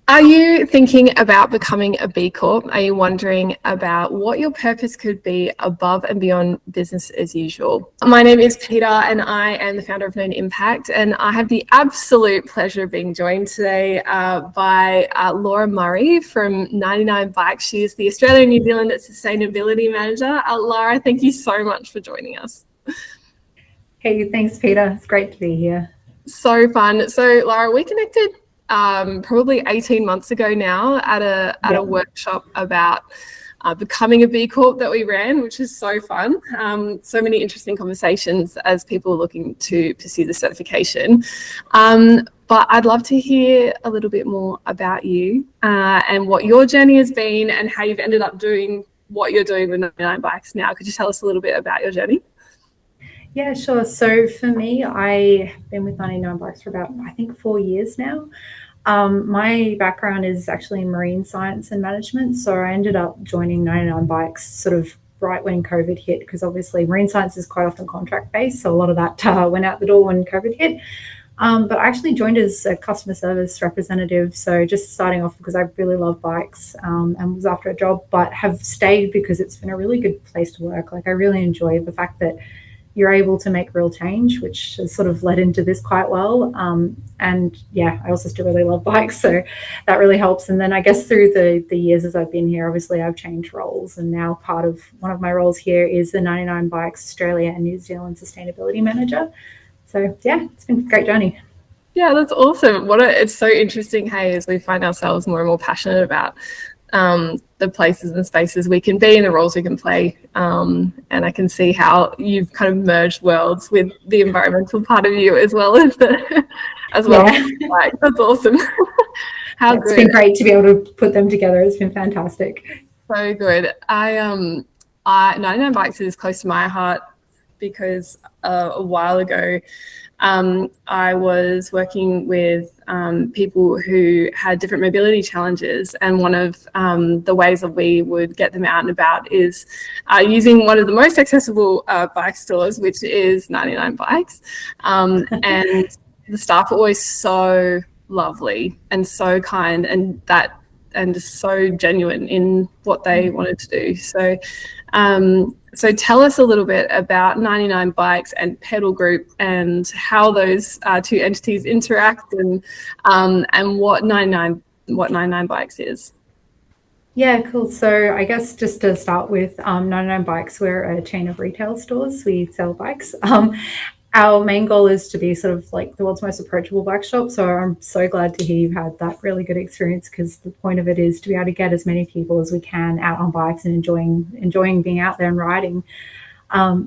Are you thinking about becoming a B Corp? Are you wondering about what your purpose could be above and beyond business as usual? My name is Peter and I am the founder of Known Impact, and I have the absolute pleasure of being joined today by Lara Murray from 99 Bikes. She is the Australia New Zealand Sustainability Manager. Lara, thank you so much for joining us. Hey, thanks, Peter. It's great to be here. So fun. So Lara, we connected probably 18 months ago now at a workshop about becoming a B Corp that we ran, which is so fun. So many interesting conversations as people are looking to pursue the certification. But I'd love to hear a little bit more about you and what your journey has been and how you've ended up doing what you're doing with 99 Bikes now. Could you tell us a little bit about your journey? Yeah, sure. So for me, I have been with 99 Bikes for about, I think, 4 years now. My background is actually in marine science and management. So I ended up joining 99 Bikes sort of right when COVID hit, because obviously marine science is quite often contract-based. So a lot of that went out the door when COVID hit. But I actually joined as a customer service representative. So just starting off because I really love bikes and was after a job, but have stayed because it's been a really good place to work. Like I really enjoy the fact that you're able to make real change, which has sort of led into this quite well. And yeah, I also still really love bikes, so that really helps. And then I guess through the years as I've been here, obviously I've changed roles, and now one of my roles here is the 99 Bikes Australia and New Zealand Sustainability Manager. So yeah, it's been a great journey. Yeah, that's awesome. It's so interesting, hey, as we find ourselves more and more passionate about the places and spaces we can be and the roles we can play. And I can see how you've kind of merged worlds with the environmental part of you as well as like, that's awesome. It's been great to be able to put them together. It's been fantastic. So good. 99 Bikes is close to my heart because a while ago I was working with people who had different mobility challenges, and one of the ways that we would get them out and about is using one of the most accessible bike stores, which is 99 Bikes. And the staff are always so lovely and so kind and so genuine in what they wanted to do. So tell us a little bit about 99 Bikes and Pedal Group and how those two entities interact and what 99 Bikes is. Yeah, cool. So I guess just to start with 99 Bikes, we're a chain of retail stores. We sell bikes. Our main goal is to be sort of like the world's most approachable bike shop. So I'm so glad to hear you've had that really good experience, because the point of it is to be able to get as many people as we can out on bikes and enjoying being out there and riding.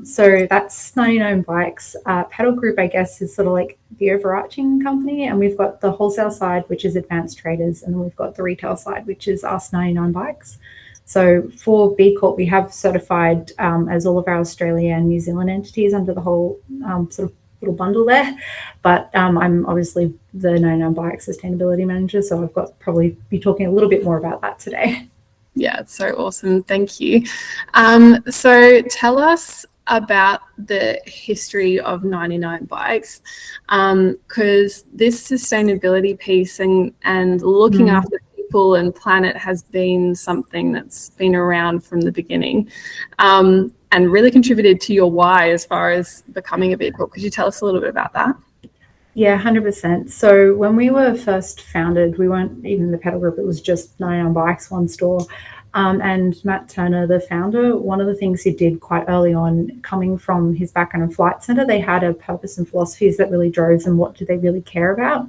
So that's 99 Bikes. Pedal Group, I guess, is sort of like the overarching company. And we've got the wholesale side, which is Advanced Traders. And then we've got the retail side, which is us, 99 Bikes. So for B Corp, we have certified as all of our Australia and New Zealand entities under the whole sort of little bundle there. But I'm obviously the 99 Bikes Sustainability Manager, so I've got probably be talking a little bit more about that today. Yeah, it's so awesome. Thank you. So tell us about the history of 99 Bikes, because this sustainability piece and looking after people and planet has been something that's been around from the beginning, and really contributed to your why as far as becoming a B Corp. Could you tell us a little bit about that? Yeah, 100%. So when we were first founded, we weren't even the Pedal Group, it was just 99 Bikes, one store. And Matt Turner, the founder, one of the things he did quite early on, coming from his background in Flight Centre, they had a purpose and philosophies that really drove them. What do they really care about?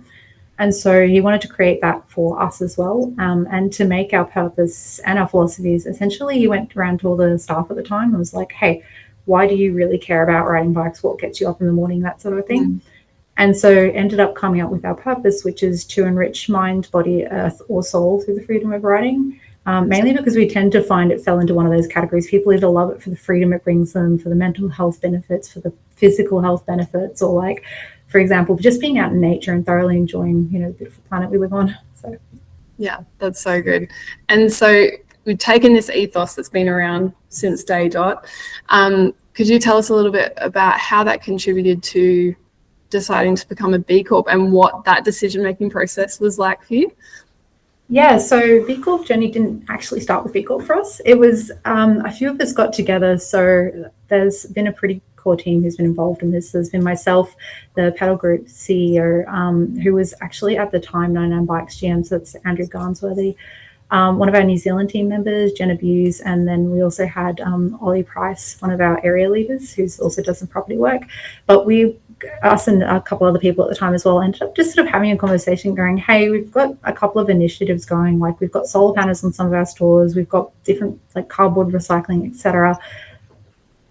And so he wanted to create that for us as well. And to make our purpose and our philosophies, essentially he went around to all the staff at the time and was like, hey, why do you really care about riding bikes? What gets you up in the morning? That sort of thing. And so ended up coming up with our purpose, which is to enrich mind, body, earth, or soul through the freedom of riding. Mainly because we tend to find it fell into one of those categories. People either love it for the freedom it brings them, for the mental health benefits, for the physical health benefits, or like, for example, just being out in nature and thoroughly enjoying, the beautiful planet we live on. So, yeah, that's so good. And so we've taken this ethos that's been around since day dot. Could you tell us a little bit about how that contributed to deciding to become a B Corp and what that decision-making process was like for you? Yeah, so B Corp journey didn't actually start with B Corp for us. It was a few of us got together. So there's been a pretty core team who's been involved in this. There's been myself, the Pedal Group CEO, who was actually at the time 99 Bikes GM, so that's Andrew Garnsworthy. One of our New Zealand team members, Jenna Buse, and then we also had Ollie Price, one of our area leaders, who also does some property work. But us and a couple other people at the time as well, ended up just sort of having a conversation going, hey, we've got a couple of initiatives going, like we've got solar panels on some of our stores, we've got different like cardboard recycling, etc.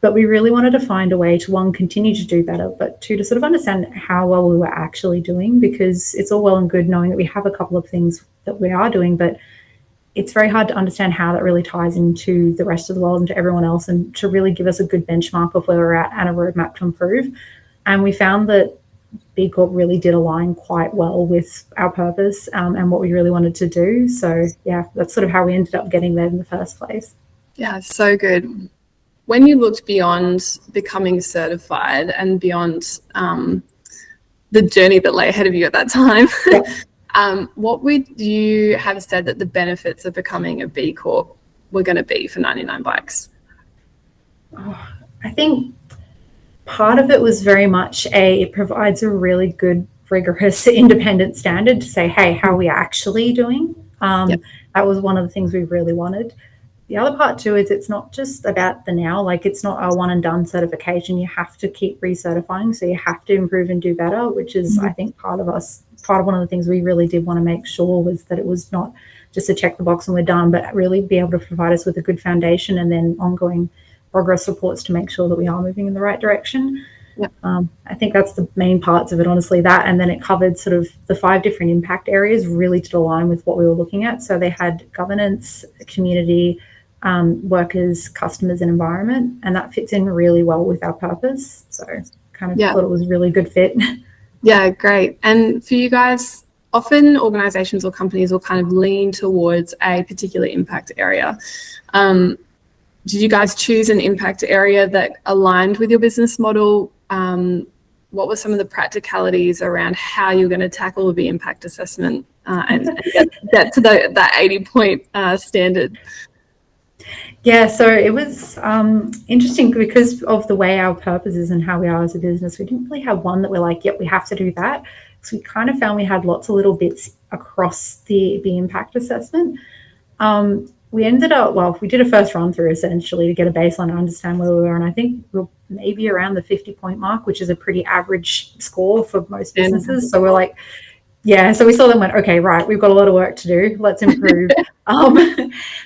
But we really wanted to find a way to, one, continue to do better, but two, to sort of understand how well we were actually doing, because it's all well and good knowing that we have a couple of things that we are doing, but it's very hard to understand how that really ties into the rest of the world and to everyone else, and to really give us a good benchmark of where we're at and a roadmap to improve. And we found that B Corp really did align quite well with our purpose and what we really wanted to do. So yeah, that's sort of how we ended up getting there in the first place. Yeah, so good. When you looked beyond becoming certified and beyond the journey that lay ahead of you at that time, what would you have said that the benefits of becoming a B Corp were going to be for 99 Bikes? I think part of it was very much it provides a really good, rigorous, independent standard to say, hey, how are we actually doing? That was one of the things we really wanted. The other part too is it's not just about the now, like it's not a one and done certification. You have to keep recertifying. So you have to improve and do better, which is, I think, part of one of the things we really did want to make sure was that it was not just a check the box and we're done, but really be able to provide us with a good foundation and then ongoing progress reports to make sure that we are moving in the right direction. I think that's the main parts of it, honestly, that. And then it covered sort of the 5 different impact areas really did align with what we were looking at. So they had governance, community, workers, customers, and environment. And that fits in really well with our purpose. So kind of thought it was a really good fit. Yeah, great. And for you guys, often organizations or companies will kind of lean towards a particular impact area. Did you guys choose an impact area that aligned with your business model? What were some of the practicalities around how you're going to tackle the impact assessment and get to that 80-point standard? Yeah, so it was interesting because of the way our purpose is and how we are as a business. We didn't really have one that we're like, yep, we have to do that. So we kind of found we had lots of little bits across the impact assessment. We ended up, we did a first run through essentially to get a baseline and understand where we were. And I think we're maybe around the 50-point mark, which is a pretty average score for most businesses. So we're like, yeah, so we saw them and went, okay, right, we've got a lot of work to do. Let's improve.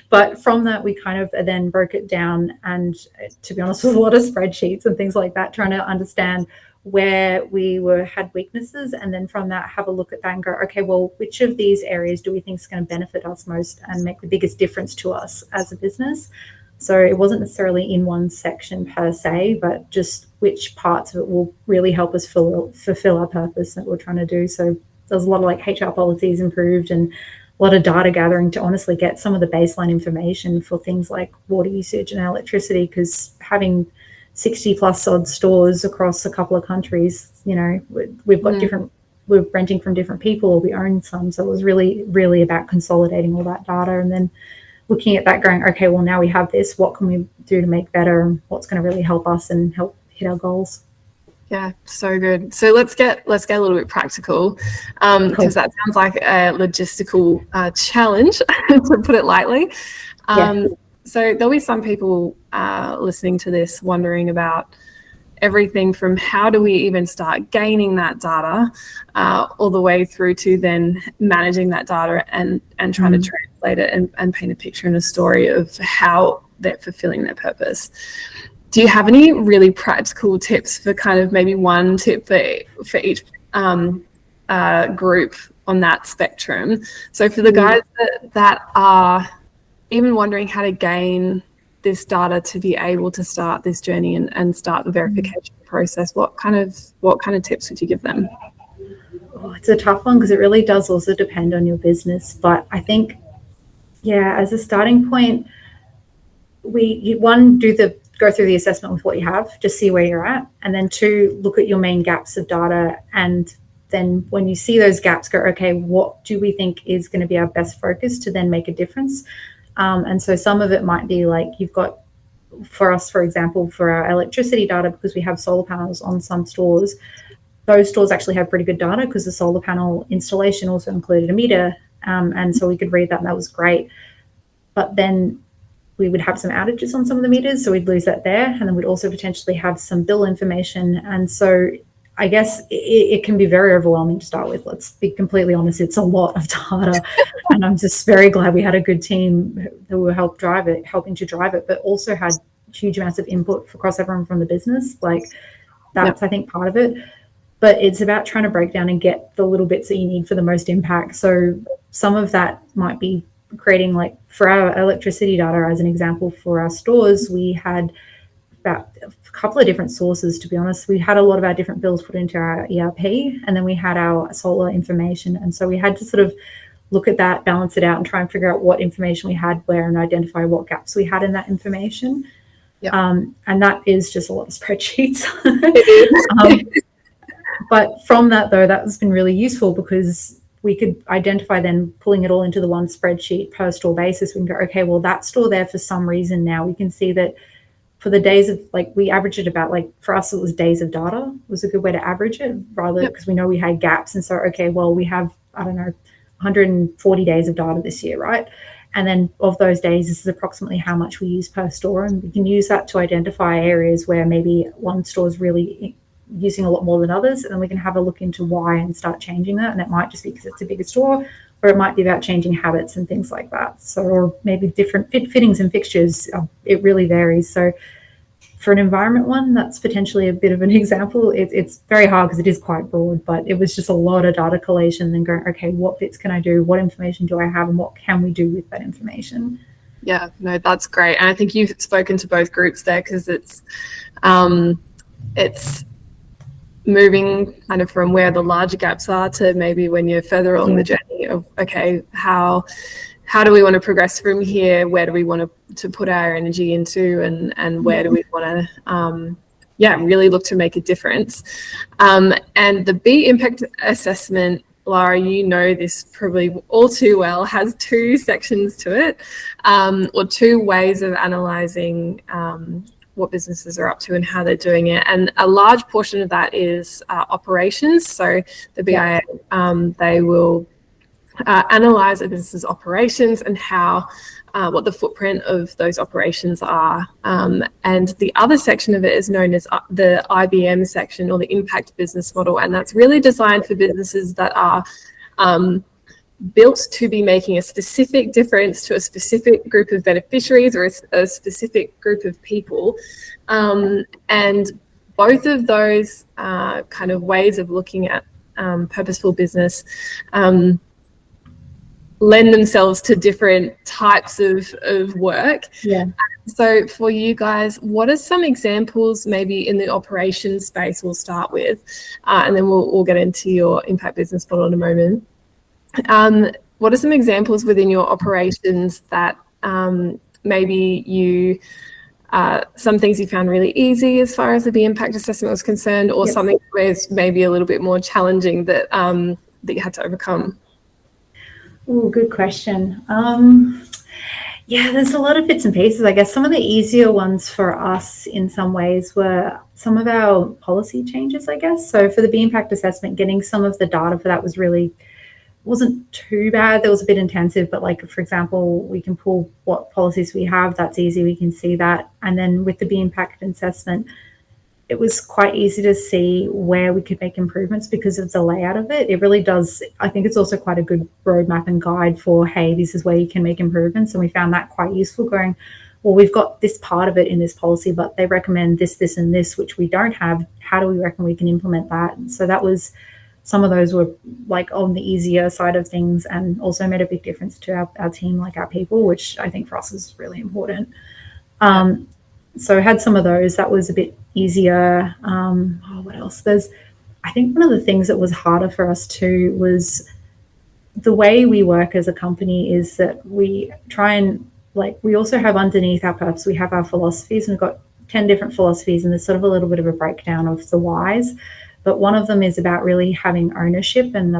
But from that, we kind of then broke it down. And to be honest, with a lot of spreadsheets and things like that, trying to understand where we had weaknesses, and then from that have a look at that and go, okay, well, which of these areas do we think is going to benefit us most and make the biggest difference to us as a business? So it wasn't necessarily in one section per se, but just which parts of it will really help us fulfill our purpose that we're trying to do. So there's a lot of like HR policies improved and a lot of data gathering to honestly get some of the baseline information for things like water usage and electricity, because having 60 plus odd stores across a couple of countries, we've got we're renting from different people, we own some. So it was really, really about consolidating all that data and then looking at that going, okay, well, now we have this, what can we do to make better and what's going to really help us and help hit our goals? Yeah, so good. So let's get a little bit practical, because that sounds like a logistical challenge, to put it lightly. So there'll be some people listening to this wondering about everything from how do we even start gaining that data all the way through to then managing that data and trying to translate it and paint a picture and a story of how they're fulfilling their purpose. Do you have any really practical tips for kind of maybe one tip for each group on that spectrum? So for the guys that are even wondering how to gain this data to be able to start this journey and start the verification process, what kind of tips would you give them? Oh, it's a tough one because it really does also depend on your business. But I think, as a starting point, go through the assessment with what you have, just see where you're at, and then 2, look at your main gaps of data and then when you see those gaps, go, okay, what do we think is going to be our best focus to then make a difference? And so some of it might be like you've got, for us, for example, for our electricity data, because we have solar panels on some stores, those stores actually have pretty good data because the solar panel installation also included a meter. And so we could read that, and that was great. But then we would have some outages on some of the meters, so we'd lose that there. And then we'd also potentially have some bill information. And so I guess it can be very overwhelming to start with. Let's be completely honest. It's a lot of data. And I'm just very glad we had a good team who were helping to drive it, but also had huge amounts of input across everyone from the business. Like that's, I think, part of it. But it's about trying to break down and get the little bits that you need for the most impact. So some of that might be creating, like for our electricity data, as an example, for our stores, we had about a couple of different sources, to be honest. We had a lot of our different bills put into our ERP, and then we had our solar information. And so we had to sort of look at that, balance it out, and try and figure out what information we had where and identify what gaps we had in that information. Yep. And that is just a lot of spreadsheets. But from that, though, that has been really useful because we could identify then pulling it all into the one spreadsheet per store basis. We can go, okay, well, that store there for some reason now we can see that for the days of, like, we average it about, like, for us, it was days of data was a good way to average it, rather, because we know we had gaps. And so, okay, well, we have, I don't know, 140 days of data this year, right? And then of those days, this is approximately how much we use per store. And we can use that to identify areas where maybe one store is really using a lot more than others. And then we can have a look into why and start changing that. And it might just be because it's a bigger store, or it might be about changing habits and things like that. So, or maybe different fittings and fixtures. It really varies. So for an environment one, that's potentially a bit of an example. It's very hard because it is quite broad, but it was just a lot of data collation and then going, okay, what bits can I do? What information do I have? And what can we do with that information? Yeah, no, that's great. And I think you've spoken to both groups there, because it's moving kind of from where the larger gaps are to maybe when you're further along the journey of, okay, how do we want to progress from here? Where do we want to put our energy into, and where do we want to really look to make a difference? And the B impact assessment, Lara, you know this probably all too well, has two sections to it, or two ways of analysing what businesses are up to and how they're doing it. And a large portion of that is operations. So the BIA, they will analyse a business's operations and how, what the footprint of those operations are. And the other section of it is known as the IBM section, or the impact business model. And that's really designed for businesses that are built to be making a specific difference to a specific group of beneficiaries or a specific group of people. And both of those kind of ways of looking at purposeful business lend themselves to different types of work. Yeah. So for you guys, what are some examples maybe in the operations space we'll start with, and then we'll get into your impact business model in a moment. What are some examples within your operations that maybe you, some things you found really easy as far as the impact assessment was concerned, or something where it's maybe a little bit more challenging that that you had to overcome? Oh, good question. There's a lot of bits and pieces. I guess some of the easier ones for us in some ways were some of our policy changes, I guess. So for the B impact assessment, getting some of the data for that was really, wasn't too bad. That was a bit intensive, but like, for example, we can pull what policies we have. That's easy. We can see that. And then with the B impact assessment, it was quite easy to see where we could make improvements because of the layout of it. It really does. I think it's also quite a good roadmap and guide for, hey, this is where you can make improvements. And we found that quite useful, going, well, we've got this part of it in this policy, but they recommend this, this, and this, which we don't have. How do we reckon we can implement that? And so that was, some of those were like on the easier side of things, and also made a big difference to our team, like our people, which I think for us is really important. So I had some of those. That was a bit easier. What else? I think one of the things that was harder for us too was the way we work as a company is that we try and, like, we also have underneath our purpose, we have our philosophies, and we've got 10 different philosophies, and there's sort of a little bit of a breakdown of the whys. but one of them is about really having ownership, and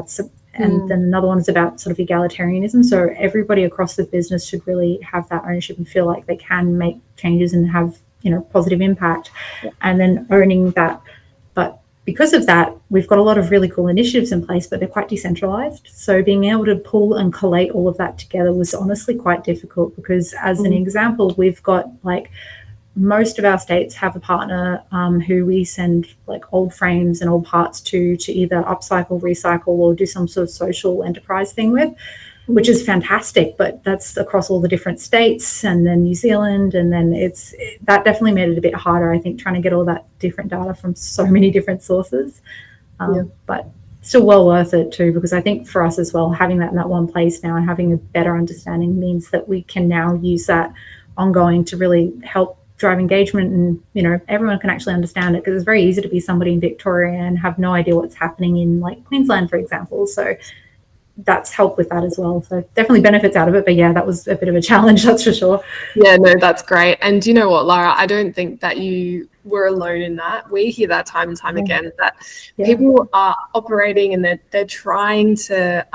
then another one is about sort of egalitarianism. So everybody across the business should really have that ownership and feel like they can make changes and have, positive impact, and then owning that. But because of that, we've got a lot of really cool initiatives in place, but they're quite decentralized. So being able to pull and collate all of that together was honestly quite difficult, because as an example, we've got most of our states have a partner who we send old frames and old parts to either upcycle, recycle, or do some sort of social enterprise thing with, which is fantastic. But that's across all the different states and then New Zealand. And then that definitely made it a bit harder, I think, trying to get all that different data from so many different sources. But still well worth it too, because I think for us as well, having that in that one place now and having a better understanding means that we can now use that ongoing to really help drive engagement, and everyone can actually understand it, because it's very easy to be somebody in Victoria and have no idea what's happening in Queensland, for example. So that's helped with that as well. So definitely benefits out of it, but yeah, that was a bit of a challenge, that's for sure. Yeah, no, that's great. And you know what, Lara, I don't think that you were alone in that. We hear that time and time again, that people are operating and they're trying to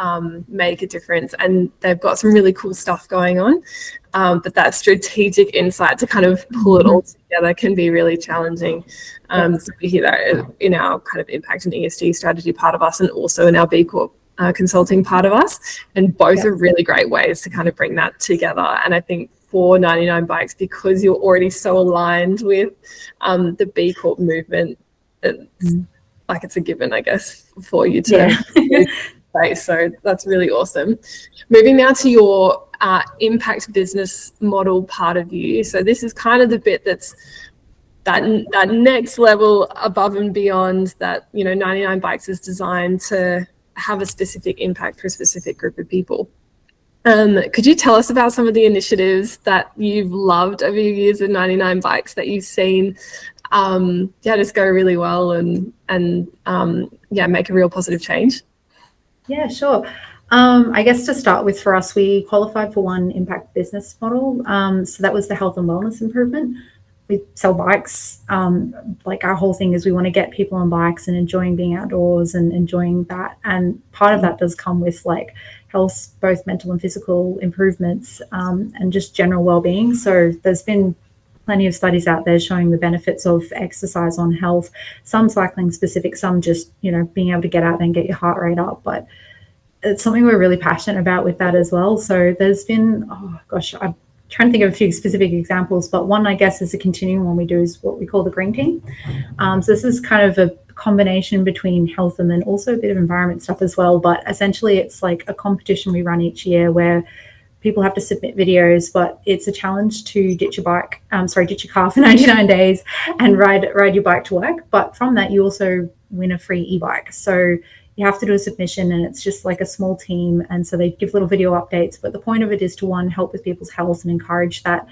make a difference, and they've got some really cool stuff going on. But that strategic insight to kind of pull it all together can be really challenging. So we hear that in our kind of impact and ESG strategy part of us, and also in our B Corp consulting part of us, and both are really great ways to kind of bring that together. And I think for 99 Bikes, because you're already so aligned with the B Corp movement, it's a given, I guess, for you to face. So that's really awesome. Moving now to your impact business model part of you. So this is kind of the bit that's that next level above and beyond that. 99 Bikes is designed to have a specific impact for a specific group of people. Could you tell us about some of the initiatives that you've loved over your years of 99 Bikes that you've seen just go really well and make a real positive change? Yeah, sure. I guess to start with, for us, we qualified for one impact business model. So that was the health and wellness improvement. We sell bikes. Our whole thing is we want to get people on bikes and enjoying being outdoors and enjoying that. And part of that does come with health, both mental and physical improvements, and just general well-being. So there's been plenty of studies out there showing the benefits of exercise on health, some cycling specific, some just, being able to get out there and get your heart rate up. But it's something we're really passionate about with that as well. So there's been, I'm trying to think of a few specific examples, but one, I guess, is a continuing one we do is what we call the Green Team. So this is kind of a combination between health and then also a bit of environment stuff as well. But essentially it's a competition we run each year where people have to submit videos, but it's a challenge to ditch your car for 99 days and ride your bike to work. But from that, you also win a free e-bike. So you have to do a submission, and it's just a small team. And so they give little video updates. But the point of it is to, one, help with people's health and encourage that,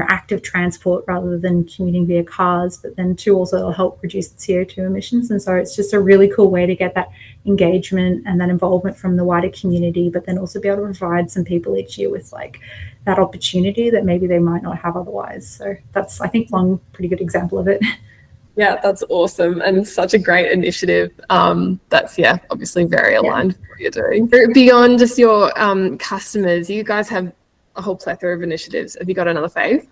active transport rather than commuting via cars. But then two, also it'll help reduce the CO2 emissions. And so it's just a really cool way to get that engagement and that involvement from the wider community, but then also be able to provide some people each year with that opportunity that maybe they might not have otherwise. So that's, I think, one pretty good example of it. Yeah, that's awesome, and such a great initiative. That's obviously very aligned with what you're doing. Beyond just your customers, you guys have a whole plethora of initiatives. Have you got another fave?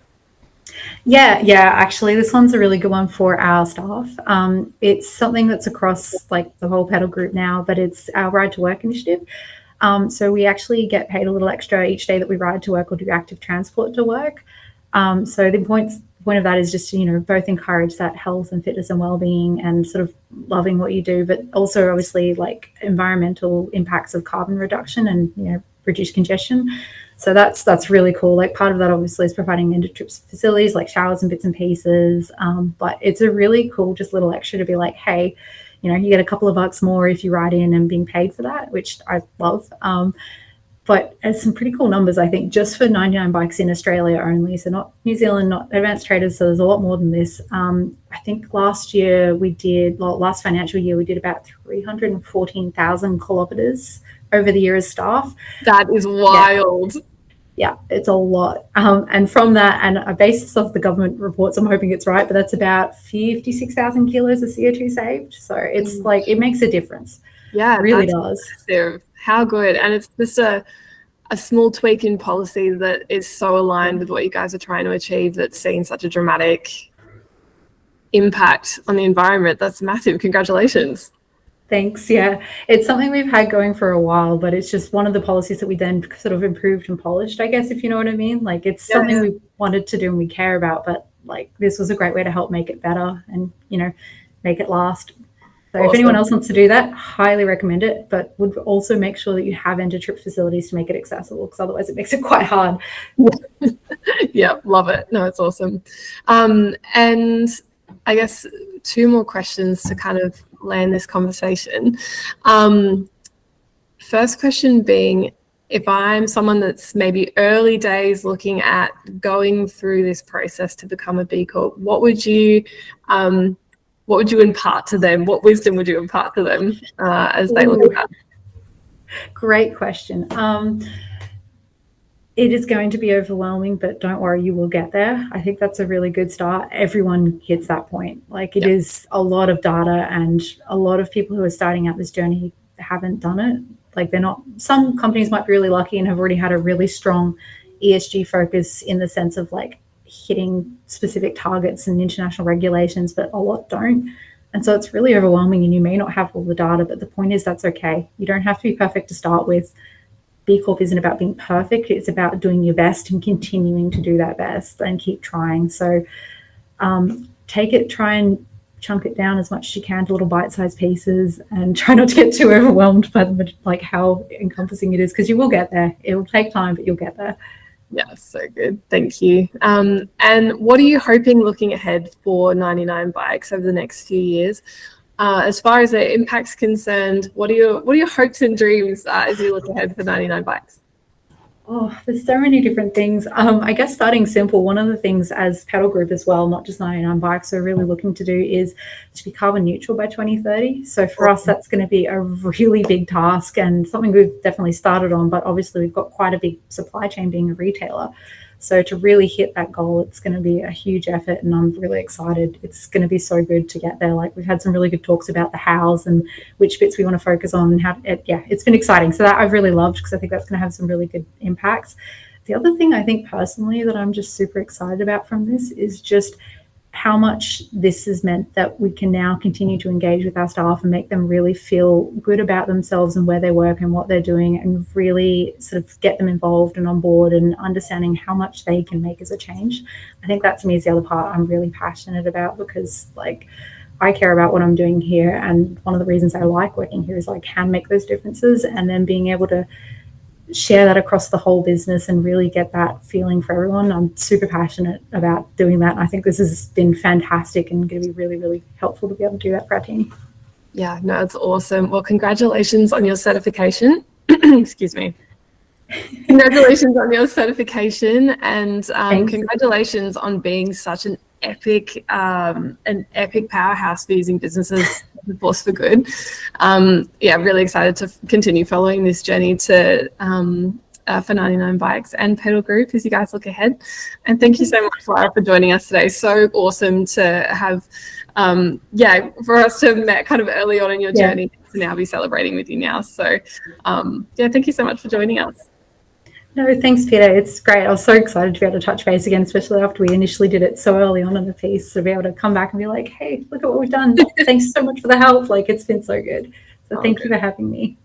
Yeah, actually this one's a really good one for our staff. It's something that's across the whole pedal group now, but it's our Ride to Work initiative. So we actually get paid a little extra each day that we ride to work or do active transport to work. So the point of that is just to, both encourage that health and fitness and well-being and sort of loving what you do, but also obviously environmental impacts of carbon reduction and, reduce congestion. So that's really cool. Part of that obviously is providing end-of-trip facilities like showers and bits and pieces. But it's a really cool just little extra to be hey, you get a couple of bucks more if you ride in and being paid for that, which I love. But it's some pretty cool numbers, I think, just for 99 Bikes in Australia only. So not New Zealand, not Advanced Traders. So there's a lot more than this. I think last financial year, we did about 314,000 kilometers over the year as staff. That is wild. Yeah, it's a lot. And from that, and a basis of the government reports, I'm hoping it's right, but that's about 56,000 kilos of CO2 saved. So it's like, it makes a difference. Yeah, It really that's does. impressive. How good. And it's just a small tweak in policy that is so aligned with what you guys are trying to achieve that's seen such a dramatic impact on the environment. That's massive. Congratulations. Thanks. Yeah, it's something we've had going for a while, but it's just one of the policies that we then sort of improved and polished, I guess, if you know what I mean. Like, it's something we wanted to do and we care about, but like, this was a great way to help make it better and, you know, make it last. So if anyone else wants to do that, highly recommend it, but would also make sure that you have end-of-trip facilities to make it accessible, because otherwise it makes it quite hard. Yeah, love it. No, it's awesome. And I guess 2 more questions to kind of land this conversation. First question being, if I'm someone that's maybe early days looking at going through this process to become a B Corp, what would you impart to them? What wisdom would you impart to them as they look at that? Great question. It is going to be overwhelming, but don't worry, you will get there. I think that's a really good start. Everyone hits that point. Like, it is a lot of data, and a lot of people who are starting out this journey haven't done it. Like, they're not, some companies might be really lucky and have already had a really strong ESG focus in the sense of like hitting specific targets and international regulations, but a lot don't. And so it's really overwhelming, and you may not have all the data, but the point is that's okay. You don't have to be perfect to start with. B Corp isn't about being perfect. It's about doing your best and continuing to do that best and keep trying. So take it, try and chunk it down as much as you can to little bite-sized pieces, and try not to get too overwhelmed by like how encompassing it is, because you will get there. It will take time, but you'll get there. Yeah, so good. Thank you. And what are you hoping looking ahead for 99 Bikes over the next few years? As far as the impact's concerned, what are your hopes and dreams as you look ahead for 99 Bikes? Oh, there's so many different things. I guess starting simple, one of the things as Pedal Group as well, not just 99 Bikes, we're really looking to do is to be carbon neutral by 2030. So for us, that's going to be a really big task and something we've definitely started on, but obviously we've got quite a big supply chain being a retailer. So to really hit that goal, it's going to be a huge effort, and I'm really excited. It's going to be so good to get there. Like, we've had some really good talks about the hows and which bits we want to focus on, and how. It's been exciting. So that I've really loved, because I think that's going to have some really good impacts. The other thing I think personally that I'm just super excited about from this is just how much this has meant that we can now continue to engage with our staff and make them really feel good about themselves and where they work and what they're doing, and really sort of get them involved and on board and understanding how much they can make as a change. I think that to me is the other part I'm really passionate about, because like, I care about what I'm doing here, and one of the reasons I like working here is I can make those differences, and then being able to share that across the whole business and really get that feeling for everyone. I'm super passionate about doing that. And I think this has been fantastic and going to be really, really helpful to be able to do that for our team. Yeah, no, it's awesome. Well, congratulations on your certification. Excuse me. Congratulations on your certification, and congratulations on being such an epic powerhouse for using businesses as a force for good. Really excited to continue following this journey to for 99 Bikes and Pedal Group as you guys look ahead. And thank you so much, Lara, for joining us today. So awesome to have, for us to have met kind of early on in your journey to now be celebrating with you now. So thank you so much for joining us. No, thanks, Peter. It's great. I was so excited to be able to touch base again, especially after we initially did it so early on in the piece, to be able to come back and be like, hey, look at what we've done. Thanks so much for the help. Like, it's been so good. So thank you for having me.